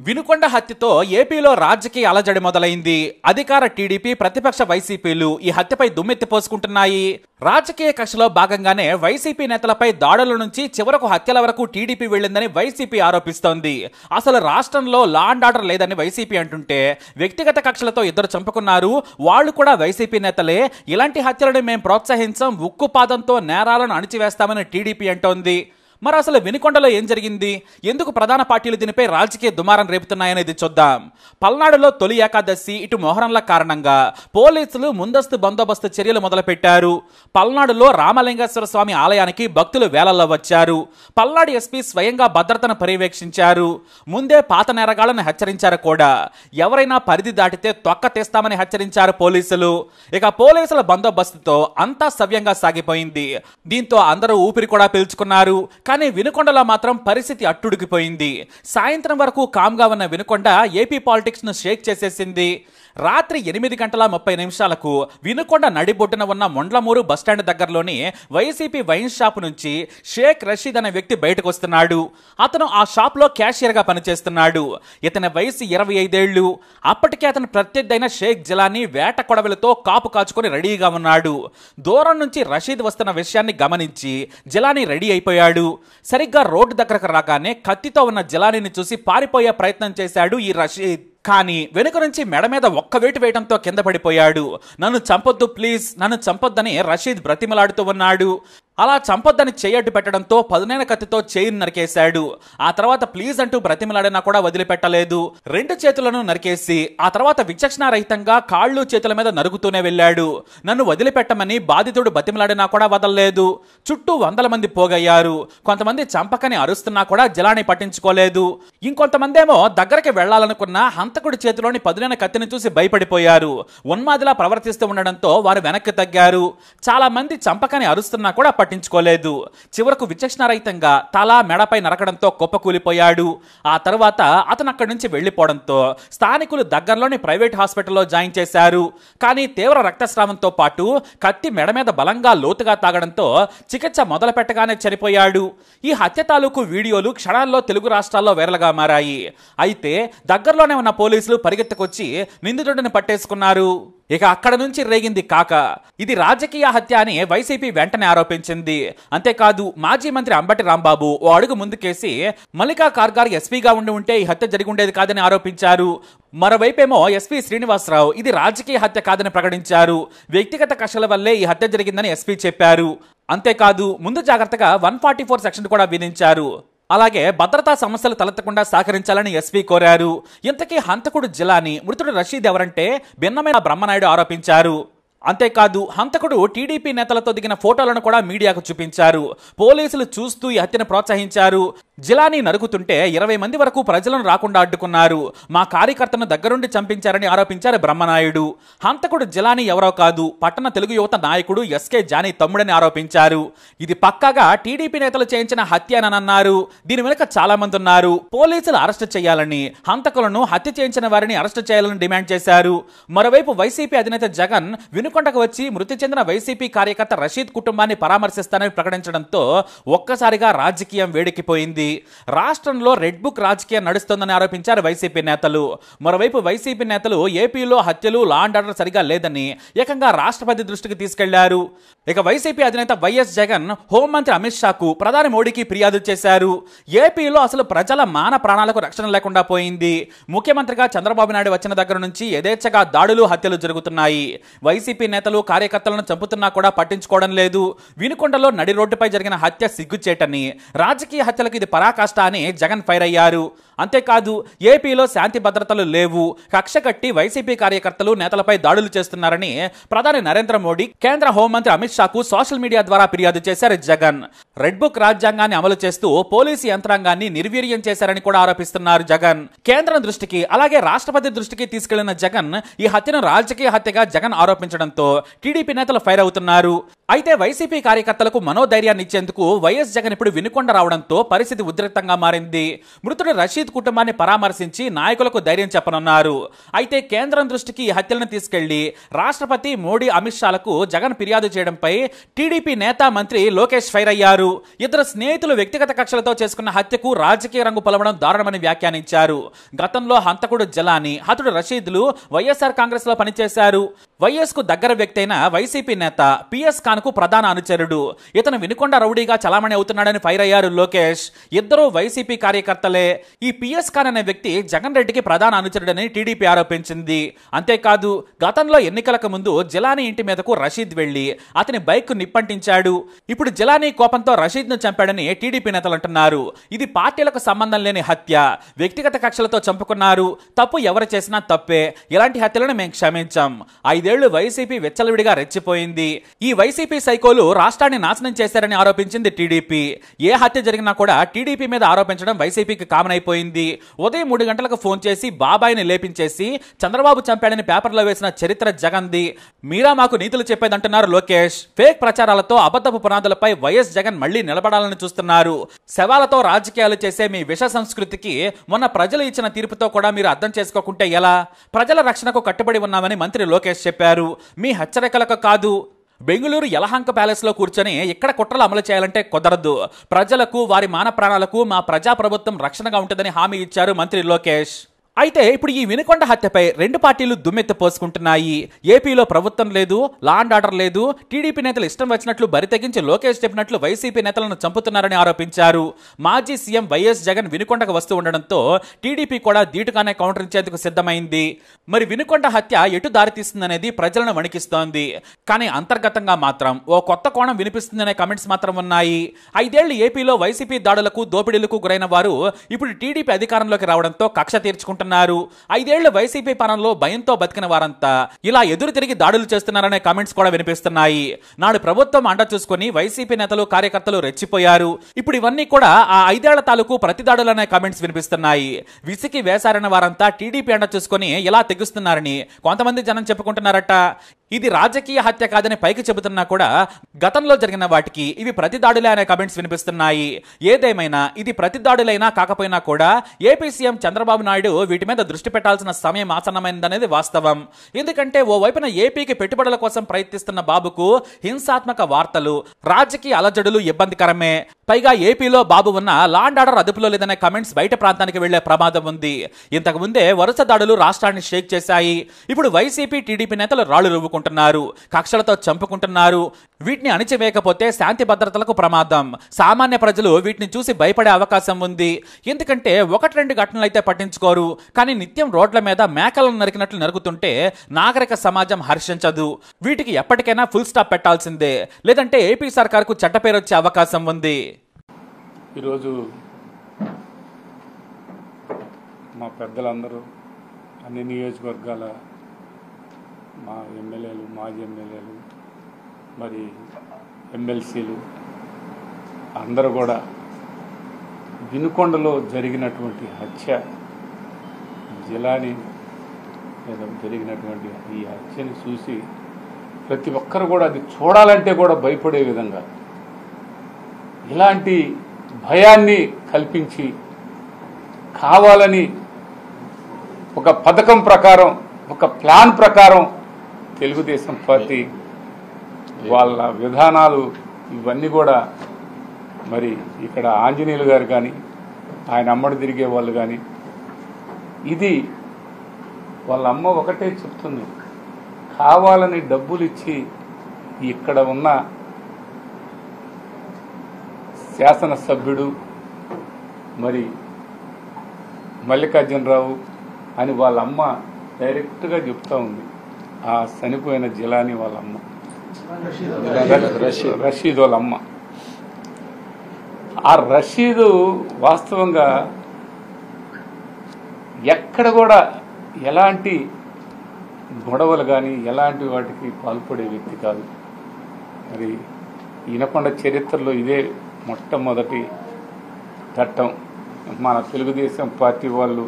వినుకొండ హత్యతో ఏపీలో రాజకీయ అలజడి మొదలైంది. అధికార టీడీపీ, ప్రతిపక్ష వైసీపీలు ఈ హత్యపై దుమ్మెత్తిపోసుకుంటున్నాయి. రాజకీయ కక్షలో భాగంగానే వైసీపీ నేతలపై దాడుల నుంచి చివరకు హత్యల వరకు టీడీపీ వెళ్లిందని వైసీపీ ఆరోపిస్తోంది. అసలు రాష్ట్రంలో లా అండ్ ఆర్డర్ లేదని వైసీపీ అంటుంటే, వ్యక్తిగత కక్షలతో ఇద్దరు చంపుకున్నారు, వాళ్ళు కూడా వైసీపీ నేతలే, ఇలాంటి హత్యలను మేం ప్రోత్సహించాం, ఉక్కుపాదంతో నేరాలను అణిచివేస్తామని టీడీపీ అంటోంది. మరి అసలు వినుకొండలో ఏం జరిగింది? ఎందుకు ప్రధాన పార్టీలు దీనిపై రాజకీయ దుమారం రేపుతున్నాయనేది చూద్దాం. పల్నాడులో తొలి ఏకాదశి, ఇటు మొహరంల కారణంగా పోలీసులు ముందస్తు బందోబస్తు చర్యలు మొదలుపెట్టారు. పల్నాడులో రామలింగేశ్వర స్వామి ఆలయానికి భక్తులు వేలల్లో వచ్చారు. పల్నాడు ఎస్పీ స్వయంగా భద్రతను పర్యవేక్షించారు. ముందే పాత నేరగాళ్లను హెచ్చరించారు కూడా. ఎవరైనా పరిధి దాటితే తొక్క తీస్తామని హెచ్చరించారు పోలీసులు. ఇక పోలీసుల బందోబస్తుతో అంతా సవ్యంగా సాగిపోయింది. దీంతో అందరూ ఊపిరి కూడా పీల్చుకున్నారు. కానీ వినుకొండలో మాత్రం పరిస్థితి అట్టుడికిపోయింది. సాయంత్రం వరకు కామ్గా ఉన్న వినుకొండ ఏపీ పాలిటిక్స్ ను షేక్ చేసేసింది. రాత్రి 8:30 వినుకొండ నడిబొడ్డున ఉన్న మొండ్లమూరు బస్టాండ్ దగ్గరలోని వైసీపీ వైన్ షాప్ నుంచి షేక్ రషీద్ అనే వ్యక్తి బయటకు వస్తున్నాడు. అతను ఆ షాప్ లో క్యాషియర్ గా పనిచేస్తున్నాడు. ఇతని వయసు 25 ఏళ్లు. అప్పటికే అతను ప్రత్యర్థైన షేక్ జిలానీ వేట కొడవలతో కాపు కాచుకొని రెడీగా ఉన్నాడు. దూరం నుంచి రషీద్ వస్తున్న విషయాన్ని గమనించి జిలానీ రెడీ అయిపోయాడు. సరిగ్గా రోడ్డు దగ్గరకు రాగానే కత్తితో ఉన్న జిలానీని చూసి పారిపోయే ప్రయత్నం చేశాడు ఈ రషీద్. కానీ వెనుక నుంచి మెడ మీద ఒక్క వేటు వేయడంతో కింద పడిపోయాడు. నన్ను చంపొద్దు ప్లీజ్, నన్ను చంపొద్దని రషీద్ బ్రతిమలాడుతూ ఉన్నాడు. అలా చంపొద్దని చేయడ్డు పెట్టడంతో పదునైన కత్తితో చేయిని నరికేశాడు. ఆ తర్వాత ప్లీజ్ అంటూ బ్రతిమలాడినా కూడా వదిలిపెట్టలేదు. 2 చేతులను నరికేసి ఆ తర్వాత విచక్షణారహితంగా కాళ్ళు చేతుల మీద నరుగుతూనే వెళ్ళాడు. నన్ను వదిలిపెట్టమని బాధితుడు బతిమలాడినా కూడా వదలలేదు. చుట్టూ 100 మంది పోగయ్యారు. కొంతమంది చంపకని అరుస్తున్నా కూడా జిలానీ పట్టించుకోలేదు. ఇంకొంతమంది ఏమో దగ్గరికి వెళ్లాలనుకున్న హంతకుడి చేతిలోని పదునైన కత్తిని చూసి భయపడిపోయారు. ఉన్మాదిలా ప్రవర్తిస్తూ ఉండడంతో వారు వెనక్కి తగ్గారు. చాలా మంది చంపకని అరుస్తున్నా కూడా పట్టించుకోలేదు. చివరకు విచక్షణారహితంగా తల మెడపై నరకడంతో కుప్పకూలిపోయాడు. ఆ తర్వాత అతను అక్కడి నుంచి వెళ్లిపోవడంతో స్థానికులు దగ్గరలోని ప్రైవేట్ హాస్పిటల్లో జాయిన్ చేశారు. కానీ తీవ్ర రక్తస్రావంతో పాటు కత్తి మెడ మీద బలంగా లోతుగా తాగడంతో చికిత్స మొదలు పెట్టగానే చనిపోయాడు. ఈ హత్య తాలూకు వీడియోలు క్షణాల్లో తెలుగు రాష్ట్రాల్లో వైరల్గా మారాయి. అయితే దగ్గరలోనే ఉన్న పోలీసులు పరిగెత్తుకొచ్చి నిందితుడిని పట్టేసుకున్నారు. ఇక అక్కడ నుంచి రేగింది కాక. ఇది రాజకీయ హత్య అని వైసీపీ వెంటనే ఆరోపించింది. అంతేకాదు మాజీ మంత్రి అంబటి రాంబాబు ఓ అడుగు ముందుకేసి మల్లికా కార్గార్ ఎస్పీగా ఉంటే ఈ హత్య జరిగి ఉండేది కాదని ఆరోపించారు. మరోవైపేమో ఎస్పీ శ్రీనివాసరావు ఇది రాజకీయ హత్య కాదని ప్రకటించారు. వ్యక్తిగత కక్షల వల్లే ఈ హత్య జరిగిందని ఎస్పీ చెప్పారు. అంతేకాదు ముందు జాగ్రత్తగా 144 సెక్షన్ కూడా విధించారు. అలాగే భద్రతా సమస్యలు తలెత్తకుండా సహకరించాలని ఎస్పీ కోరారు. ఇంతకీ హంతకుడు జిలానీ, మృతుడు రషీద్ ఎవరంటే భిన్నమైన బ్రహ్మనాయుడు ఆరోపించారు. అంతేకాదు హంతకుడు టీడీపీ నేతలతో దిగిన ఫోటోలను కూడా మీడియాకు చూపించారు. పోలీసులు చూస్తూ ఈ హత్యను ప్రోత్సహించారు. జిలానీ నరుకుతుంటే 20 మంది వరకు ప్రజలను రాకుండా అడ్డుకున్నారు. మా కార్యకర్తను దగ్గరుండి చంపించారని ఆరోపించారు బ్రహ్మనాయుడు. హంతకుడు జిలానీ ఎవరో కాదు, పట్టణ తెలుగు యువత నాయకుడు ఎస్కే జానీ తమ్ముడని ఆరోపించారు. ఇది పక్కాగా టీడీపీ నేతలు చేయించిన హత్య అని అన్నారు. దీని వెనుక చాలా మంది ఉన్నారు. పోలీసులు అరెస్టు చేయాలని, హంతకులను హత్య చేయించిన వారిని అరెస్టు చేయాలని డిమాండ్ చేశారు. మరోవైపు వైసీపీ అధినేత జగన్ వినుకొండకు వచ్చి మృతి చెందిన వైసీపీ కార్యకర్త రషీద్ కుటుంబాన్ని పరామర్శిస్తానని ప్రకటించడంతో ఒక్కసారిగా రాజకీయం వేడెక్కిపోయింది. రాష్ట్రంలో రెడ్ బుక్ రాజకీయం నడుస్తోందని ఆరోపించారు వైసీపీ నేతలు. మరోవైపు వైసీపీ నేతలు ఏపీలో హత్యలు, లా అండ్ ఆర్డర్ సరిగా లేదని ఏకంగా రాష్ట్రపతి దృష్టికి తీసుకెళ్లారు. ఇక వైసీపీ అధినేత వైఎస్ జగన్ హోంమంత్రి అమిత్ షాకు ప్రధాని మోడీకి ఫిర్యాదు చేశారు. ఏపీలో అసలు ప్రజల మాన ప్రాణాలకు రక్షణ లేకుండా పోయింది. ముఖ్యమంత్రిగా చంద్రబాబు నాయుడు వచ్చిన దగ్గర నుంచి యథేచ్ఛగా దాడులు, హత్యలు జరుగుతున్నాయి. వైసీపీ నేతలు కార్యకర్తలను చంపుతున్నా కూడా పట్టించుకోవడం లేదు. వినుకొండలో నడి రోడ్డుపై జరిగిన హత్య సిగ్గుచేటని, రాజకీయ హత్యలకు ఇది పరాకాష్ట అని జగన్ ఫైర్ అయ్యారు. అంతేకాదు ఏపీలో శాంతి భద్రతలు లేవు, కక్ష కట్టి వైసీపీ కార్యకర్తలు, నేతలపై దాడులు చేస్తున్నారని ప్రధాని నరేంద్ర మోడీ, కేంద్ర హోంమంత్రి అమిత్ షాకు సోషల్ మీడియా ద్వారా ఫిర్యాదు చేశారు జగన్. రెడ్ బుక్ రాజ్యాంగాన్ని అమలు చేస్తూ పోలీసు యంత్రాంగాన్ని నిర్వీర్యం చేశారని కూడా ఆరోపిస్తున్నారు జగన్. కేంద్రం దృష్టికి అలాగే రాష్ట్రపతి దృష్టికి తీసుకెళ్లిన జగన్ ఈ హత్యను రాజకీయ హత్యగా జగన్ ఆరోపించడంతో టీడీపీ నేతలు ఫైర్ అవుతున్నారు. అయితే వైసీపీ కార్యకర్తలకు మనోధైర్యాన్ని ఇచ్చేందుకు వైఎస్ జగన్ ఇప్పుడు వినుకొండ రావడంతో పరిస్థితి పరిస్థితి ఉద్రిక్తంగా మారింది. మృతుడు రషీద్ కుటుంబాన్ని పరామర్శించి నాయకులకు ధైర్యం చెప్పనున్నారు. అయితే కేంద్రం దృష్టికి ఈ హత్యలను తీసుకెళ్లి రాష్ట్రపతి మోడీ, అమిత్ షాలకు జగన్ ఫిర్యాదు చేయడంపై టీడీపీ నేత, మంత్రి లోకేష్ ఫైర్ అయ్యారు. ఇద్దరు స్నేహితులు వ్యక్తిగత కక్షలతో చేసుకున్న హత్యకు రాజకీయ రంగు పొలవడం దారుణమని వ్యాఖ్యానించారు. గతంలో హంతకుడు జలాని, హతుడు రషీద్లు వైఎస్ఆర్ కాంగ్రెస్ లో పనిచేశారు. వైఎస్ కు దగ్గర వ్యక్తి అయిన వైసీపీ నేత పిఎస్ ఖాన్ కు ప్రధాన అనుచరుడు. ఇతను వినుకొండ రౌడీగా చలామణి అవుతున్నాడని ఫైర్ అయ్యారు లోకేష్. ఇద్దరు వైసీపీ కార్యకర్తలే. ఈ పిఎస్ ఖాన్ అనే వ్యక్తి జగన్ రెడ్డికి ప్రధాన అనుచరుడని టీడీపీ ఆరోపించింది. అంతేకాదు, గతంలో ఎన్నికలకు ముందు జిలానీ ఇంటి మీదకు రషీద్ వెళ్లి అతని బైక్ నిప్పంటించాడు. ఇప్పుడు జిలానీ కోపంతో రషీద్ ను చంపాడని టీడీపీ నేతలు అంటున్నారు. ఇది పార్టీలకు సంబంధం లేని హత్య, వ్యక్తిగత కక్షలతో చంపుకున్నారు. తప్పు ఎవరు చేసినా తప్పే. ఇలాంటి హత్యలను మేము క్షమించాం. 5 ఏళ్లు వైసీపీ వెచ్చలవిడిగా రెచ్చిపోయింది. ఈ వైసీపీ సైకోలు రాష్ట్రాన్ని నాశనం చేశారని ఆరోపించింది టీడీపీ. ఏ హత్య జరిగినా కూడా టీడీపీ మీద ఆరోపించడం వైసీపీకి కామన్ అయిపోయింది. ఉదయం 3 గంటలకు ఫోన్ చేసి బాబాయిని లేపించేసి చంద్రబాబు చంపాడని పేపర్లో వేసిన చరిత్ర జగన్ది. మీరా మాకు నీతులు చెప్పేదంటున్నారు లోకేష్. ఫేక్ ప్రచారాలతో, అబద్ధపు పునాదులపై వైఎస్ జగన్ మళ్లీ నిలబడాలని చూస్తున్నారు. శవాలతో రాజకీయాలు చేసే మీ విష సంస్కృతికి మొన్న ప్రజలు ఇచ్చిన తీర్పుతో కూడా మీరు అర్థం చేసుకోకుంటే ఎలా? ప్రజల రక్షణకు కట్టుబడి ఉన్నామని మంత్రి లోకేష్ చెప్పారు. మీ హెచ్చరికలకు కాదు. బెంగళూరు యలహంక ప్యాలెస్ లో కూర్చొని ఇక్కడ కుట్రలు అమలు చేయాలంటే కుదరదు. ప్రజలకు, వారి మాన ప్రాణాలకు మా ప్రజాప్రభుత్వం రక్షణగా ఉంటుందని హామీ ఇచ్చారు మంత్రి లోకేష్. అయితే ఇప్పుడు ఈ వినుకొండ హత్యపై 2 పార్టీలు దుమ్మెత్తి పోసుకుంటున్నాయి. ఏపీలో ప్రభుత్వం లేదు, లా అండ్ ఆర్డర్ లేదు. టీడీపీ నేతలు ఇష్టం వచ్చినట్లు బరి తెగించి లోకేష్ చెప్పినట్లు వైసీపీ నేతలను చంపుతున్నారని ఆరోపించారు. మాజీ సీఎం వైఎస్ జగన్ వినుకొండకు వస్తూ ఉండడంతో టీడీపీ కూడా ధీటుగానే కౌంటర్ ఇచ్చేందుకు సిద్ధమైంది. మరి వినుకొండ హత్య ఎటు దారితీస్తుందనేది ప్రజలను వణికిస్తోంది. కానీ అంతర్గతంగా మాత్రం ఓ కొత్త కోణం వినిపిస్తుందనే కమెంట్స్ మాత్రం ఉన్నాయి. 5 ఏళ్లు ఏపీలో వైసీపీ దాడులకు, దోపిడీలకు గురైన వారు ఇప్పుడు టీడీపీ అధికారంలోకి రావడంతో కక్ష తీర్చుకుంటున్నారు. 5 ఏళ్ల వైసీపీ పాలనలో భయంతో బతికిన వారంతా ఇలా ఎదురు తిరిగి దాడులు చేస్తున్నారనే కామెంట్స్ కూడా వినిపిస్తున్నాయి. నాడు ప్రభుత్వం అండ చూసుకుని వైసీపీ నేతలు, కార్యకర్తలు రెచ్చిపోయారు. ఇప్పుడు ఇవన్నీ కూడా ఆ 5 ఏళ్ల తాలూకు ప్రతి దాడులనే కామెంట్స్ వినిపిస్తున్నాయి. విసికి వేసారన్న వారంతా టీడీపీ అండ చూసుకుని ఇలా తెగుస్తున్నారని కొంతమంది జనం చెప్పుకుంటున్నారట. ఇది రాజకీయ హత్య కాదని పైకి చెబుతున్నా కూడా గతంలో జరిగిన వాటికి ఇవి ప్రతిదాడులే అనే కామెంట్స్ వినిపిస్తున్నాయి. ఏదేమైనా ఇది ప్రతిదాడులైనా కాకపోయినా కూడా ఏపీ సీఎం చంద్రబాబు నాయుడు వీటి మీద దృష్టి పెట్టాల్సిన సమయం ఆసన్నమైందనేది వాస్తవం. ఎందుకంటే ఓవైపున ఏపీకి పెట్టుబడుల కోసం ప్రయత్నిస్తున్న బాబుకు హింసాత్మక వార్తలు, రాజకీయ అలజడులు ఇబ్బందికరమే. పైగా ఏపీలో బాబు ఉన్న లా అండ్ ఆర్డర్ అదుపులో లేదనే కామెంట్స్ బయట ప్రాంతానికి వెళ్లే ప్రమాదం ఉంది. ఇంతకు ముందే వరుస దాడులు రాష్ట్రాన్ని షేక్ చేశాయి. ఇప్పుడు వైసీపీ, టీడీపీ నేతలు రాళ్లు రువ్వుకుంటున్నారు, కక్షలతో చంపుకుంటున్నారు. వీటిని అణిచివేయకపోతే శాంతి భద్రతలకు ప్రమాదం. సామాన్య ప్రజలు వీటిని చూసి భయపడే అవకాశం ఉంది. ఎందుకంటే 1-2 ఘటనలు అయితే పట్టించుకోరు. కానీ నిత్యం రోడ్ల మీద మేకలను నరికినట్లు నరుగుతుంటే నాగరిక సమాజం హర్షించదు. వీటికి ఎప్పటికైనా ఫుల్ స్టాప్ పెట్టాల్సిందే. లేదంటే ఏపీ సర్కార్కు చెడ్డ పేరు వచ్చే అవకాశం ఉంది. ఈరోజు మా పెద్దలందరూ అన్ని నియోజకవర్గాల మా ఎమ్మెల్యేలు, మాజీ ఎమ్మెల్యేలు, మరి ఎమ్మెల్సీలు అందరూ కూడా వినుకొండలో జరిగినటువంటి హత్య, జిలానీ జరిగినటువంటి ఈ హత్యని చూసి ప్రతి ఒక్కరు కూడా అది చూడాలంటే కూడా భయపడే విధంగా ఇలాంటి భయాన్ని కల్పించి కావాలని ఒక పథకం ప్రకారం, ఒక ప్లాన్ ప్రకారం తెలుగుదేశం పార్టీ వాళ్ళ విధానాలు ఇవన్నీ కూడా మరి ఇక్కడ ఆంజనేయులు గారు కానీ, ఆయన అమ్మడి తిరిగే వాళ్ళు కానీ, ఇది వాళ్ళ అమ్మ ఒకటే చెప్తుంది, కావాలని డబ్బులు ఇచ్చి ఇక్కడ ఉన్న శాసనసభ్యుడు మరి మల్లికార్జునరావు అని వాళ్ళ అమ్మ డైరెక్ట్గా చెప్తా ఉంది. ఆ చనిపోయిన జిలానీ వాళ్ళ అమ్మ, రషీద్ వాళ్ళ అమ్మ. ఆ రషీదు వాస్తవంగా ఎక్కడ కూడా ఎలాంటి గొడవలు కానీ ఎలాంటి వాటికి పాల్పడే వ్యక్తి కాదు. మరి వినుకొండ చరిత్రలో ఇదే మొట్టమొదటి ఘట్టం. మన తెలుగుదేశం పార్టీ వాళ్ళు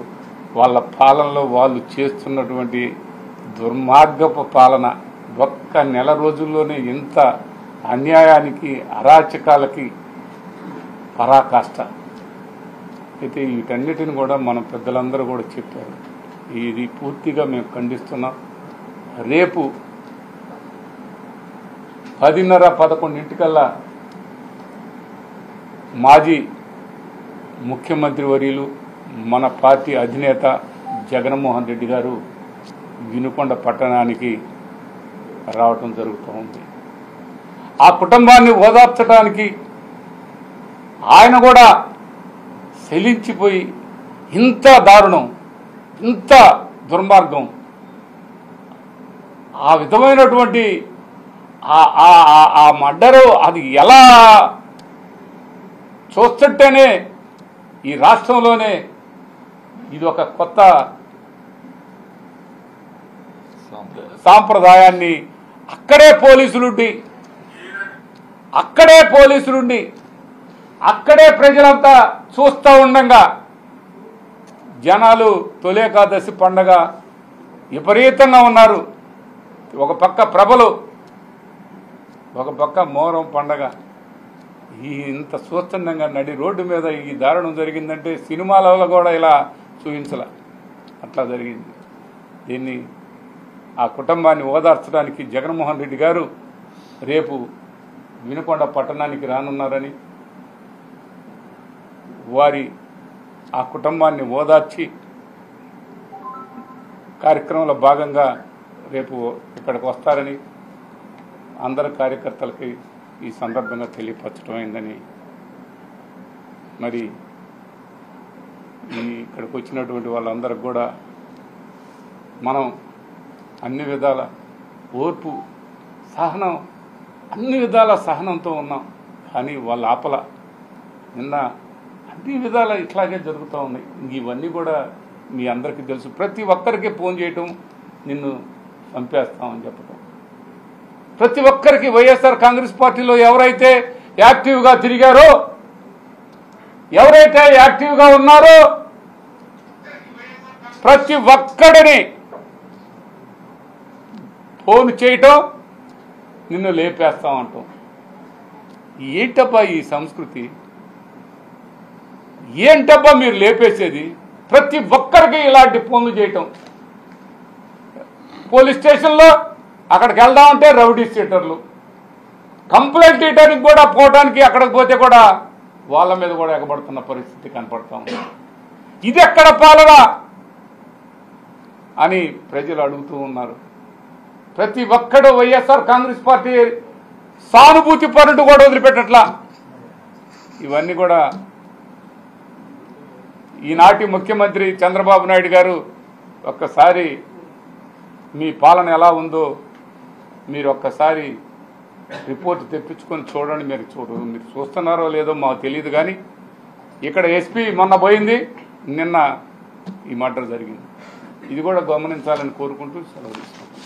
వాళ్ళ పాలనలో వాళ్ళు చేస్తున్నటువంటి దుర్మార్గపు పాలన ఒక్క నెల రోజుల్లోనే ఇంత అన్యాయానికి, అరాచకాలకి పరాకాష్ట. అయితే వీటన్నిటిని కూడా మన పెద్దలందరూ కూడా చెప్పారు. ఇది పూర్తిగా మేము ఖండిస్తున్నాం. రేపు 10:30-11 మాజీ ముఖ్యమంత్రి వర్యులు మన పార్టీ అధినేత జగన్మోహన్ రెడ్డి గారు వినుకొండ పట్టణానికి రావటం జరుగుతూ ఉంది. ఆ కుటుంబాన్ని ఓదార్చడానికి ఆయన కూడా శలించిపోయి ఇంత దారుణం, ఇంత దుర్మార్గం, ఆ విధమైనటువంటి ఆ మర్డరు అది ఎలా చూస్తుంటేనే ఈ రాష్ట్రంలోనే ఇది ఒక కొత్త సాంప్రదాయాన్ని అక్కడే పోలీసులుండి అక్కడే ప్రజలంతా చూస్తూ ఉండగా జనాలు తొలి ఏకాదశి పండగ విపరీతంగా ఉన్నారు. ఒక పక్క ప్రభలు, ఒక పక్క మోహరం పండగ. ఇంత స్వచ్ఛందంగా నడి రోడ్డు మీద ఈ దారుణం జరిగిందంటే సినిమాలలో కూడా ఇలా చూపించలే, అట్లా జరిగింది. దీన్ని ఆ కుటుంబాన్ని ఓదార్చడానికి జగన్మోహన్ రెడ్డి గారు రేపు వినుకొండ పట్టణానికి రానున్నారని, ఆ కుటుంబాన్ని ఓదార్చి కార్యక్రమంలో భాగంగా రేపు ఇక్కడికి వస్తారని అందరు కార్యకర్తలకి ఈ సందర్భంగా తెలియపరచడం అయిందని, మరి ఇక్కడికి వచ్చినటువంటి వాళ్ళందరికి కూడా మనం అన్ని విధాల ఓర్పు, సహనం, అన్ని విధాల సహనంతో ఉన్నాం. కానీ వాళ్ళ ఆపల నిన్న అన్ని విధాల ఇట్లాగే జరుగుతూ ఉన్నాయి. ఇవన్నీ కూడా మీ అందరికీ తెలుసు. ప్రతి ఒక్కరికి ఫోన్ చేయటం, నిన్ను చంపేస్తామని చెప్పటం, ప్రతి ఒక్కరికి వైఎస్ఆర్ కాంగ్రెస్ పార్టీలో ఎవరైతే యాక్టివ్గా తిరిగారో, ఎవరైతే యాక్టివ్గా ఉన్నారో ప్రతి ఒక్కడిని ఫోన్ చేయటం, నిన్ను లేపేస్తామంటాం. ఏంటబ్బా ఈ సంస్కృతి? ఏంటబ్బా మీరు లేపేసేది? ప్రతి ఒక్కరికి ఇలాంటి ఫోన్లు చేయటం. పోలీస్ స్టేషన్లో అక్కడికి వెళ్దామంటే రౌడీ షీటర్లు, కంప్లైంట్ చేయడానికి కూడా పోవడానికి అక్కడికి పోతే కూడా వాళ్ళ మీద కూడా ఎగబడుతున్న పరిస్థితి కనపడతాం. ఇది ఎక్కడ పాలన అని ప్రజలు అడుగుతూ ఉన్నారు. ప్రతి ఒక్కడు వైఎస్ఆర్ కాంగ్రెస్ పార్టీ సానుభూతి పరుడు కూడా వదిలిపెట్టట్లా. ఇవన్నీ కూడా ఈనాటి ముఖ్యమంత్రి చంద్రబాబు నాయుడు గారు ఒక్కసారి మీ పాలన ఎలా ఉందో మీరు ఒక్కసారి రిపోర్ట్ తెప్పించుకొని చూడండి. మీరు చూస్తున్నారో లేదో మాకు తెలియదు, కానీ ఇక్కడ ఎస్పీ మొన్న పోయింది, నిన్న ఈ మర్డర్ జరిగింది. ఇది కూడా గమనించాలని కోరుకుంటూ సెలవు తీసుకుంటాం.